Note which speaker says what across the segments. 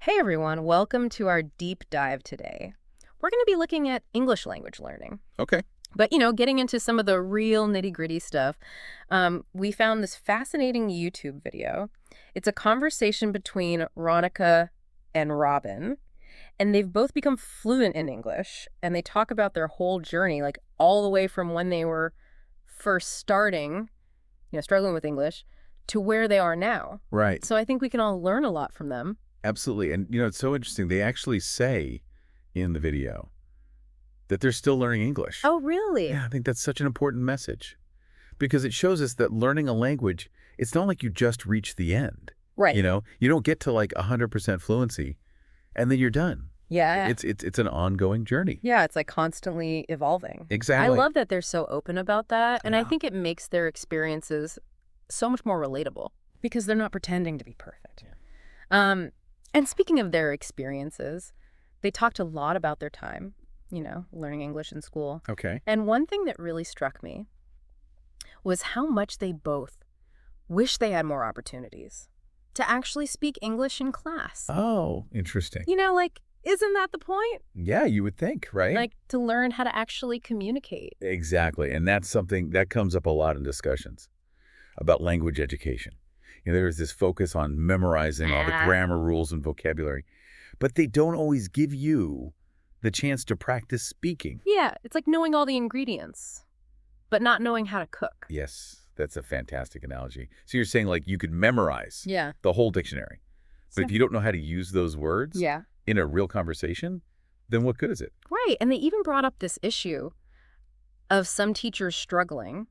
Speaker 1: Hey everyone, welcome to our deep dive today. We're going to be looking at English language learning.
Speaker 2: Okay.
Speaker 1: But, getting into some of the real nitty-gritty stuff, we found this fascinating YouTube video. It's a conversation between Ronica and Robin, and they've both become fluent in English, and they talk about their whole journey, like all the way from when they were first starting, struggling with English, to where they are now.
Speaker 2: Right.
Speaker 1: So I think we can all learn a lot from them.
Speaker 2: Absolutely. And, it's so interesting. They actually say in the video that they're still learning English.
Speaker 1: Oh, really?
Speaker 2: Yeah, I think that's such an important message because it shows us that learning a language, it's not like you just reach the end.
Speaker 1: Right.
Speaker 2: You don't get to like 100% fluency and then you're done.
Speaker 1: Yeah.
Speaker 2: It's an ongoing journey.
Speaker 1: Yeah, it's like constantly evolving.
Speaker 2: Exactly.
Speaker 1: I love that they're so open about that, and I
Speaker 2: Yeah.
Speaker 1: think it makes their experiences so much more relatable because they're not pretending to be perfect. And speaking of their experiences, they talked a lot about their time, learning English in school.
Speaker 2: Okay.
Speaker 1: And one thing that really struck me was how much they both wish they had more opportunities to actually speak English in class.
Speaker 2: Oh, interesting.
Speaker 1: Isn't that the point?
Speaker 2: Yeah, you would think, right?
Speaker 1: Like, to learn how to actually communicate.
Speaker 2: Exactly. And that's something that comes up a lot in discussions about language education. There's this focus on memorizing all the grammar rules and vocabulary, but they don't always give you the chance to practice speaking.
Speaker 1: Yeah, it's like knowing all the ingredients, but not knowing how to cook.
Speaker 2: Yes, that's a fantastic analogy. So you're saying like you could memorize the whole dictionary, but if you don't know how to use those words in a real conversation, then what good is it?
Speaker 1: Right, and they even brought up this issue of some teachers struggling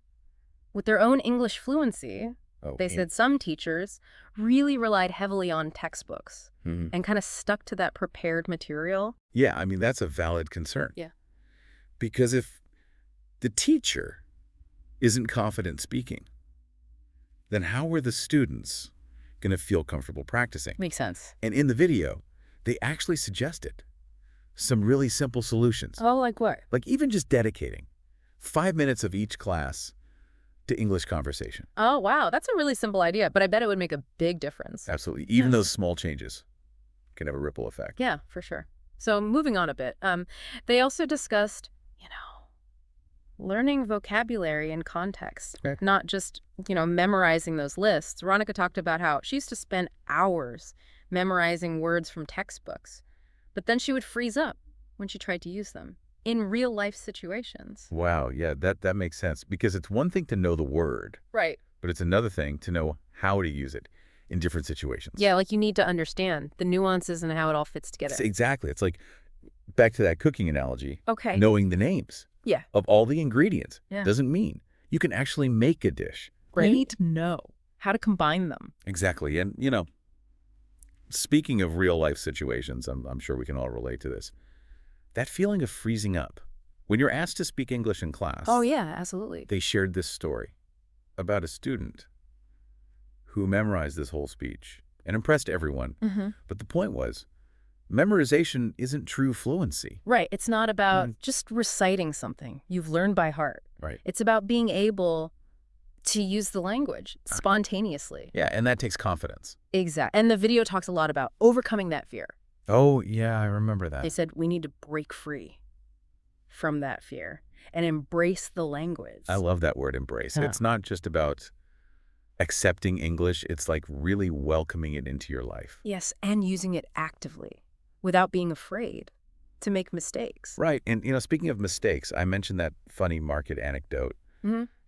Speaker 1: with their own English fluency. They said some teachers really relied heavily on textbooks and kind of stuck to that prepared material.
Speaker 2: Yeah, I mean, that's a valid concern.
Speaker 1: Yeah.
Speaker 2: Because if the teacher isn't confident speaking, then how are the students going to feel comfortable practicing?
Speaker 1: Makes sense.
Speaker 2: And in the video, they actually suggested some really simple solutions.
Speaker 1: Oh, like what?
Speaker 2: Like even just dedicating 5 minutes of each class to English conversation.
Speaker 1: Oh, wow. That's a really simple idea, but I bet it would make a big difference.
Speaker 2: Absolutely. Even those small changes can have a ripple effect.
Speaker 1: Yeah, for sure. So moving on a bit, they also discussed, learning vocabulary in context, not just, memorizing those lists. Veronica talked about how she used to spend hours memorizing words from textbooks, but then she would freeze up when she tried to use them in real life situations.
Speaker 2: Wow, yeah, that makes sense because it's one thing to know the word.
Speaker 1: Right.
Speaker 2: But it's another thing to know how to use it in different situations.
Speaker 1: Yeah, like you need to understand the nuances and how it all fits together.
Speaker 2: Exactly. It's like back to that cooking analogy.
Speaker 1: Okay.
Speaker 2: Knowing the names of all the ingredients doesn't mean you can actually make a dish.
Speaker 1: Right. You need to know how to combine them.
Speaker 2: Exactly. And, speaking of real life situations, I'm sure we can all relate to this. That feeling of freezing up. When you're asked to speak English in class.
Speaker 1: Oh, yeah, absolutely.
Speaker 2: They shared this story about a student who memorized this whole speech and impressed everyone. But the point was, memorization isn't true fluency.
Speaker 1: Right. It's not about just reciting something you've learned by heart.
Speaker 2: Right.
Speaker 1: It's about being able to use the language spontaneously.
Speaker 2: Yeah, and that takes confidence.
Speaker 1: Exactly. And the video talks a lot about overcoming that fear.
Speaker 2: Oh, yeah, I remember that.
Speaker 1: They said we need to break free from that fear and embrace the language.
Speaker 2: I love that word, embrace.
Speaker 1: Yeah.
Speaker 2: It's not just about accepting English. It's like really welcoming it into your life.
Speaker 1: Yes, and using it actively without being afraid to make mistakes.
Speaker 2: Right. And, speaking of mistakes, I mentioned that funny market anecdote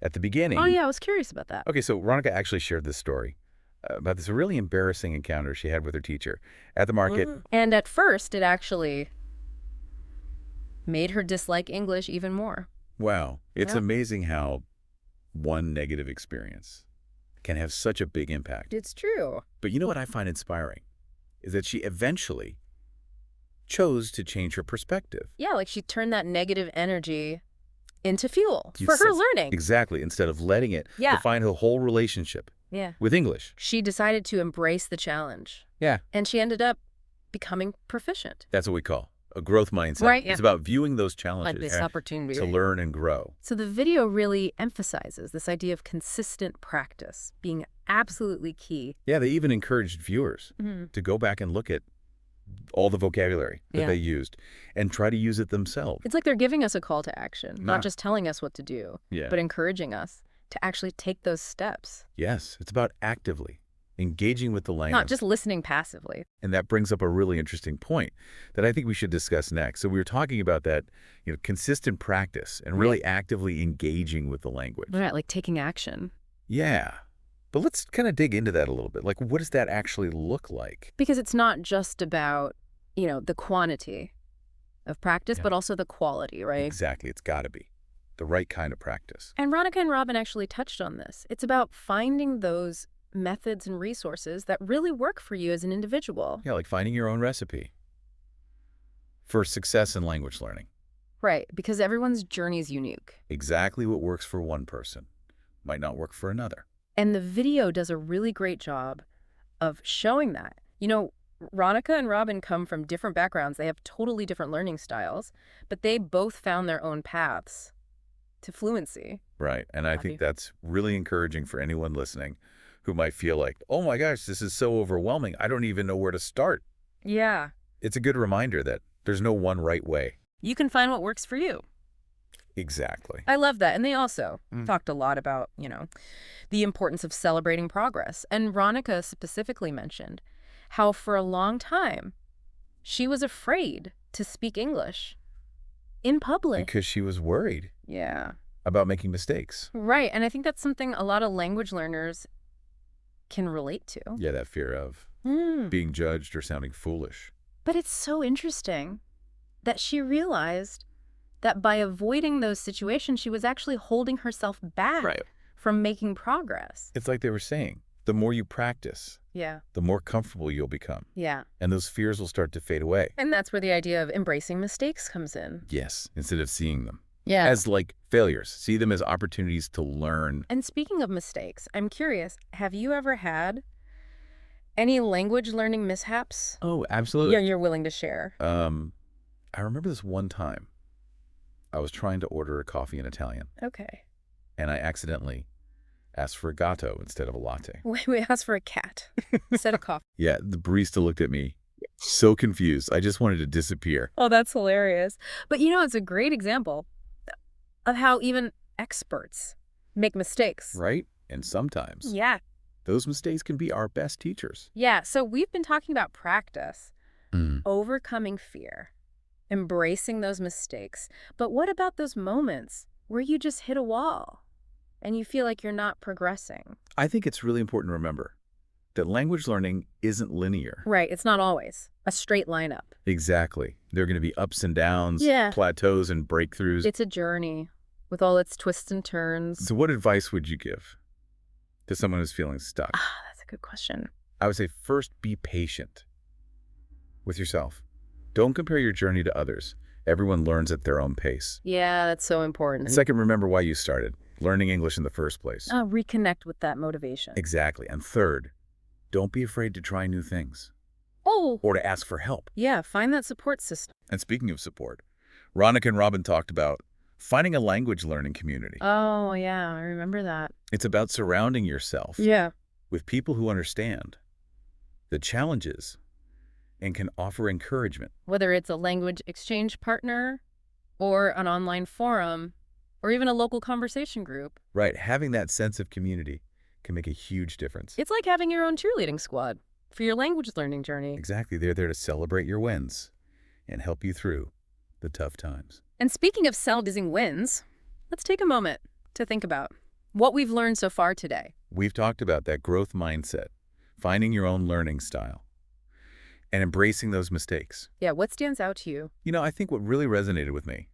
Speaker 2: at the beginning.
Speaker 1: Oh, yeah, I was curious about that.
Speaker 2: Okay, so Veronica actually shared this story about this really embarrassing encounter she had with her teacher at the market.
Speaker 1: And at first, it actually made her dislike English even more.
Speaker 2: Wow. It's amazing how one negative experience can have such a big impact.
Speaker 1: It's true.
Speaker 2: But you know what I find inspiring is that she eventually chose to change her perspective.
Speaker 1: Yeah, like she turned that negative energy into fuel for her learning.
Speaker 2: Exactly. Instead of letting it define her whole relationship with English.
Speaker 1: She decided to embrace the challenge.
Speaker 2: Yeah.
Speaker 1: And she ended up becoming proficient.
Speaker 2: That's what we call a growth mindset.
Speaker 1: Right.
Speaker 2: It's about viewing those challenges
Speaker 1: Like this opportunity
Speaker 2: to learn and grow.
Speaker 1: So the video really emphasizes this idea of consistent practice being absolutely key.
Speaker 2: Yeah, they even encouraged viewers to go back and look at all the vocabulary that
Speaker 1: Yeah.
Speaker 2: they used and try to use it themselves.
Speaker 1: It's like they're giving us a call to action, not
Speaker 2: Nah.
Speaker 1: just telling us what to do,
Speaker 2: Yeah.
Speaker 1: but encouraging us to actually take those steps,
Speaker 2: Yes, it's about actively engaging with the
Speaker 1: not
Speaker 2: language.
Speaker 1: just listening passively.
Speaker 2: And that brings up a really interesting point that I think we should discuss next. So we were talking about that, consistent practice and really actively engaging with the language.
Speaker 1: Right, like taking action.
Speaker 2: Yeah. But let's kind of dig into that a little bit. Like, what does that actually look like?
Speaker 1: Because it's not just about, the quantity of practice,
Speaker 2: Yeah.
Speaker 1: but also the quality, right?
Speaker 2: Exactly. It's got to be the right kind of practice.
Speaker 1: And Ronica and Robin actually touched on this. It's about finding those methods and resources that really work for you as an individual.
Speaker 2: Yeah, like finding your own recipe for success in language learning.
Speaker 1: Right, because everyone's journey is unique.
Speaker 2: Exactly what works for one person might not work for another.
Speaker 1: And the video does a really great job of showing that. Ronica and Robin come from different backgrounds. They have totally different learning styles, but they both found their own paths to fluency.
Speaker 2: Right. And I think that's really encouraging for anyone listening who might feel like, oh my gosh, this is so overwhelming. I don't even know where to start.
Speaker 1: Yeah.
Speaker 2: It's a good reminder that there's no one right way.
Speaker 1: You can find what works for you.
Speaker 2: Exactly.
Speaker 1: I love that. And they also talked a lot about, the importance of celebrating progress. And Ronica specifically mentioned how for a long time she was afraid to speak English in public.
Speaker 2: Because she was worried
Speaker 1: Yeah.
Speaker 2: about making mistakes.
Speaker 1: Right. And I think that's something a lot of language learners can relate to.
Speaker 2: Yeah, that fear of
Speaker 1: Mm.
Speaker 2: being judged or sounding foolish.
Speaker 1: But it's so interesting that she realized that by avoiding those situations, she was actually holding herself back from making progress.
Speaker 2: It's like they were saying, the more you practice,
Speaker 1: Yeah.
Speaker 2: the more comfortable you'll become.
Speaker 1: Yeah.
Speaker 2: And those fears will start to fade away.
Speaker 1: And that's where the idea of embracing mistakes comes in.
Speaker 2: Yes, instead of seeing them
Speaker 1: Yeah.
Speaker 2: as like failures. See them as opportunities to learn.
Speaker 1: And speaking of mistakes, I'm curious, have you ever had any language learning mishaps?
Speaker 2: Oh, absolutely.
Speaker 1: You're willing to share.
Speaker 2: I remember this one time I was trying to order a coffee in Italian,
Speaker 1: Okay.
Speaker 2: and I accidentally asked for a gatto instead of a latte.
Speaker 1: We asked for a cat instead of coffee.
Speaker 2: Yeah, the barista looked at me so confused. I just wanted to disappear.
Speaker 1: Oh, that's hilarious. But it's a great example of how even experts make mistakes.
Speaker 2: Right? And sometimes
Speaker 1: Yeah.
Speaker 2: those mistakes can be our best teachers.
Speaker 1: Yeah. So we've been talking about practice,
Speaker 2: Mm.
Speaker 1: overcoming fear, embracing those mistakes. But what about those moments where you just hit a wall and you feel like you're not progressing?
Speaker 2: I think it's really important to remember that language learning isn't linear.
Speaker 1: Right. It's not always a straight line up.
Speaker 2: Exactly. There are going to be ups and downs,
Speaker 1: Yeah.
Speaker 2: plateaus and breakthroughs.
Speaker 1: It's a journey with all its twists and turns.
Speaker 2: So what advice would you give to someone who's feeling stuck?
Speaker 1: That's a good question.
Speaker 2: I would say first, be patient with yourself. Don't compare your journey to others. Everyone learns at their own pace.
Speaker 1: Yeah, that's so important.
Speaker 2: Second, remember why you started learning English in the first place.
Speaker 1: Reconnect with that motivation.
Speaker 2: Exactly. And third, don't be afraid to try new things
Speaker 1: Oh,
Speaker 2: or to ask for help.
Speaker 1: yeah, find that support system.
Speaker 2: And speaking of support, Ronica and Robin talked about finding a language learning community.
Speaker 1: Oh, yeah, I remember that.
Speaker 2: It's about surrounding yourself
Speaker 1: Yeah.
Speaker 2: with people who understand the challenges and can offer encouragement.
Speaker 1: Whether it's a language exchange partner or an online forum or even a local conversation group.
Speaker 2: Right. Having that sense of community can make a huge difference.
Speaker 1: It's like having your own cheerleading squad for your language learning journey.
Speaker 2: Exactly. They're there to celebrate your wins and help you through the tough times.
Speaker 1: And speaking of celebrating wins, let's take a moment to think about what we've learned so far today.
Speaker 2: We've talked about that growth mindset, finding your own learning style, and embracing those mistakes.
Speaker 1: Yeah, what stands out to you?
Speaker 2: I think what really resonated with me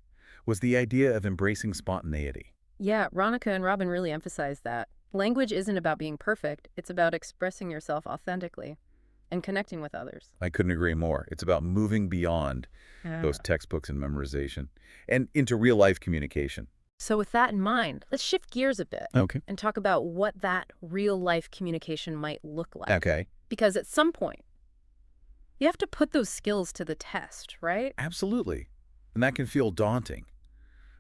Speaker 2: was the idea of embracing spontaneity.
Speaker 1: Yeah, Ronica and Robin really emphasized that. Language isn't about being perfect. It's about expressing yourself authentically and connecting with others.
Speaker 2: I couldn't agree more. It's about moving beyond those textbooks and memorization and into real-life communication.
Speaker 1: So with that in mind, let's shift gears a bit
Speaker 2: Okay.
Speaker 1: and talk about what that real-life communication might look like.
Speaker 2: Okay.
Speaker 1: Because at some point, you have to put those skills to the test, right?
Speaker 2: Absolutely. And that can feel daunting.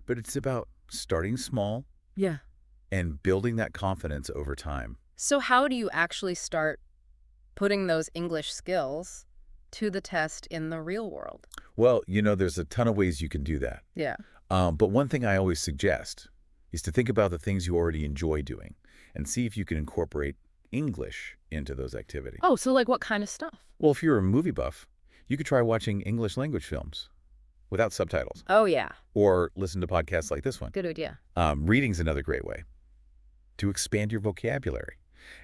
Speaker 2: But it's about starting small
Speaker 1: Yeah.
Speaker 2: and building that confidence over time.
Speaker 1: So how do you actually start putting those English skills to the test in the real world?
Speaker 2: Well, there's a ton of ways you can do that.
Speaker 1: Yeah.
Speaker 2: But one thing I always suggest is to think about the things you already enjoy doing and see if you can incorporate English into those activities.
Speaker 1: Oh, so like what kind of stuff?
Speaker 2: Well, if you're a movie buff, you could try watching English language films without subtitles
Speaker 1: Oh, yeah.
Speaker 2: or listen to podcasts like this one.
Speaker 1: Good idea.
Speaker 2: Reading's another great way to expand your vocabulary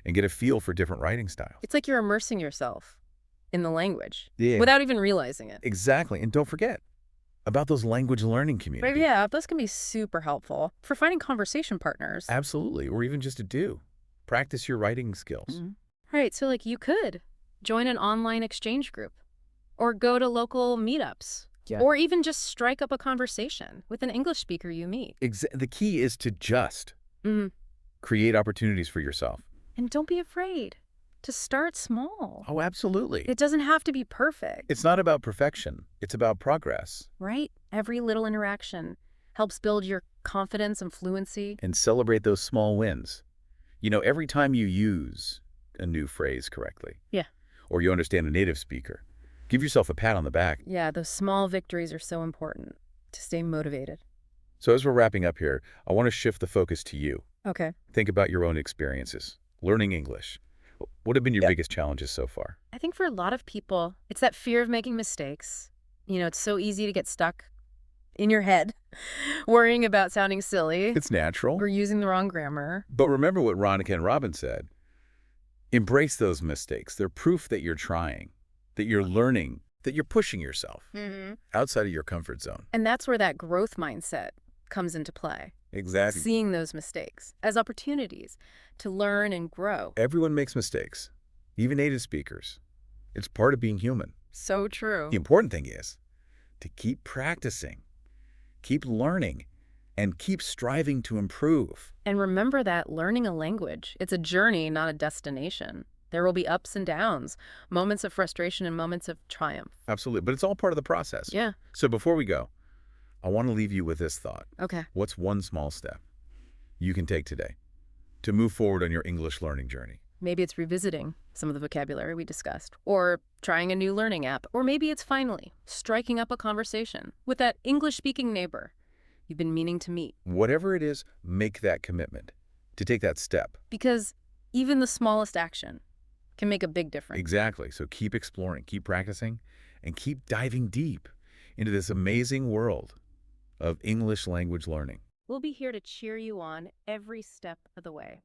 Speaker 2: and get a feel for different writing styles.
Speaker 1: It's like you're immersing yourself in the language
Speaker 2: Yeah,
Speaker 1: without even realizing it.
Speaker 2: exactly. And don't forget about those language learning
Speaker 1: But
Speaker 2: communities.
Speaker 1: yeah, those can be super helpful for finding conversation partners.
Speaker 2: Absolutely. Or even just to practice your writing skills.
Speaker 1: Mhm. Right, so like you could join an online exchange group or go to local meetups
Speaker 2: Yeah.
Speaker 1: or even just strike up a conversation with an English speaker you meet.
Speaker 2: The key is to just
Speaker 1: Mhm.
Speaker 2: create opportunities for yourself.
Speaker 1: And don't be afraid to start small.
Speaker 2: Oh, absolutely.
Speaker 1: It doesn't have to be perfect,
Speaker 2: It's not about perfection. It's about progress.
Speaker 1: right? Every little interaction helps build your confidence and fluency.
Speaker 2: And celebrate those small wins. Every time you use a new phrase correctly,
Speaker 1: Yeah.
Speaker 2: or you understand a native speaker, give yourself a pat on the back.
Speaker 1: Yeah, those small victories are so important to stay motivated.
Speaker 2: So as we're wrapping up here, I want to shift the focus to you.
Speaker 1: Okay.
Speaker 2: Think about your own experiences, learning English. What have been your biggest challenges so far?
Speaker 1: I think for a lot of people, it's that fear of making mistakes. It's so easy to get stuck in your head, worrying about sounding silly
Speaker 2: It's natural.
Speaker 1: or using the wrong grammar.
Speaker 2: But remember what Ronica and Robin said. Embrace those mistakes. They're proof that you're trying, that you're learning, that you're pushing yourself outside of your comfort zone.
Speaker 1: And that's where that growth mindset comes into play.
Speaker 2: Exactly.
Speaker 1: Seeing those mistakes as opportunities to learn and grow.
Speaker 2: Everyone makes mistakes, even native speakers. It's part of being human.
Speaker 1: So true.
Speaker 2: The important thing is to keep practicing, keep learning, and keep striving to improve.
Speaker 1: And remember that learning a language, it's a journey, not a destination. There will be ups and downs, moments of frustration and moments of triumph.
Speaker 2: Absolutely. But it's all part of the process.
Speaker 1: Yeah.
Speaker 2: So before we go, I want to leave you with this thought.
Speaker 1: Okay.
Speaker 2: What's one small step you can take today to move forward on your English learning journey?
Speaker 1: Maybe it's revisiting some of the vocabulary we discussed, or trying a new learning app, or maybe it's finally striking up a conversation with that English-speaking neighbor you've been meaning to meet.
Speaker 2: Whatever it is, make that commitment to take that step.
Speaker 1: Because even the smallest action can make a big difference.
Speaker 2: Exactly. So keep exploring, keep practicing, and keep diving deep into this amazing world of English language learning.
Speaker 1: We'll be here to cheer you on every step of the way.